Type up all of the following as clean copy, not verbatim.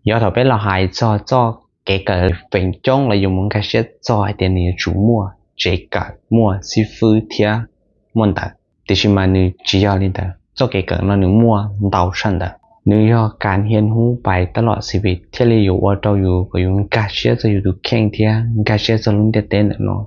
要头被老孩做给个分钟了用门开始做一点你主摸这个摸是付贴摸的就是嘛你只要你的做给个那你摸到上的你要การเรียนรู้ไปตลอดชีวิตที่เราอยู่ว่าเราอยู่ก็อยู่การเชื่อจะอยู่ดูแข่งเที่ยการเชื่อจะลุ้นเต้นเนาะ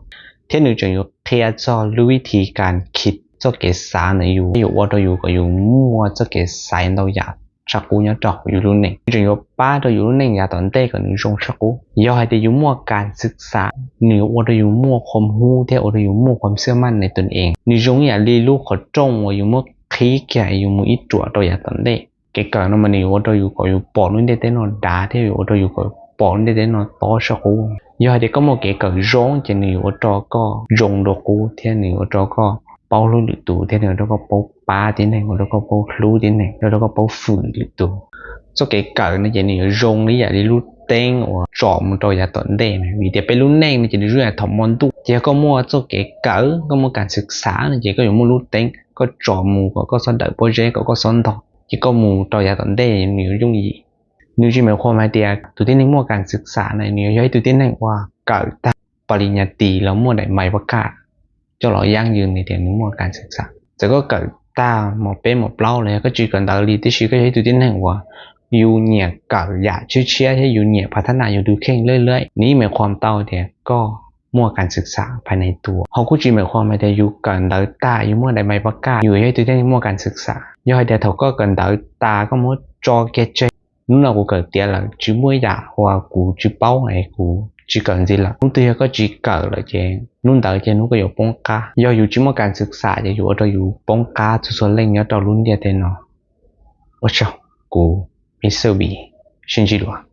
ที่หนูจะอยู่เที่ยจะรู้วิธีการคิดจะเก็บสารอยู่ว่าเราอยู่ก็อยู่มั่วจะเก็บสารเราอยากชักกูเนี่ยจ่ออยู่รุ่นหนึ่งจะอยู่ป้าเราอยู่รุ่นหนึ่งอย่าตอนเต้ก็หนูจงชักกูย่อให้ได้อยู่มั่วการศึกษาหนูว่าเราอยู่มั่วความรู้ที่เราอยู่มั่วความเชื่อมั่นในตนเองหนูจงอย่าลีลูกเขาจงว่าอยู่มั่วขี้แก่อยู่มั่วอีตัวเราอย่าตอนเต้cái cỡ nó mà nếu ở đây có bỏ luôn để nó đá thế ở đây có bỏ luôn để nó to sao cú giờ thì có một cái cỡ rong cho nếu ở đó có rong đồ cú thế nếu ở đó có bao luôn được tủ thế nếu đó có bao ba thế này ở đó có bao lú thế này ở đó có bao phủ được tủ cho cái cỡ nó chỉ nếu rong lý giải đi lút tên or chọn một đôi giả tận đề này vì đểไปรุ่นแรงนี่จะได้รู้ถมอนตุจะก็มั่วcho cái cỡก็มั่วการศึกษานี่จะก็อยู่มั่วรุ่นเต็งก็จอมูก็สอนได้โปรเจกต์ก็สอนต่อchỉ có mù tỏ giả tận đề nếu dung gì nếu chỉ mấy khoa mai tiệt tụi tin nên muaการศึกษาnày nếu cho tụi tin nàyว่าเกิดตาปริญญาตรีแล้วมั่วได้ไม่ประกาศcho nó ยั่งยืนในเรื่องมั่วการศึกษาแต่ก็เกิดตาหมอเป็นหมอเปล่าเลยก็จีกันตาลีที่ชื่อก็ให้ตụi tin nàyว่าอยู่เนี่ยเกิดอยากชื่อเชียร์ให้อยู่เนี่ยพัฒนาอยู่ดูเข่งเรื่อยๆนี่หมายความเต้าเนี่ยก็มั่วการศึกษาภายในตัวเขาก็จีหมายความไม่ได้อยู่กันตาตาอยู่มั่วได้ไม่ประกาศอยู่ให้ตụi tinมั่วการศึกษาdo hai thầu có cần đợi ta có muốn cho cái chơi lúc nào cũng cần tiền là chỉ mua giả hoặc cũng chỉ bao này cũng chỉ cần gì là lúc kia có chỉ cần là chuyện lúc đợi chuyện lúc cóอยู่ป้องกาdoอยู่chỉ muaการศึกษาจะอยู่ởอยู่ป้องกาส่วนเล่นnhớ 到รุ่นเดียวเนาะว่าเจ้ากูมีเซอร์บีชินจิรัว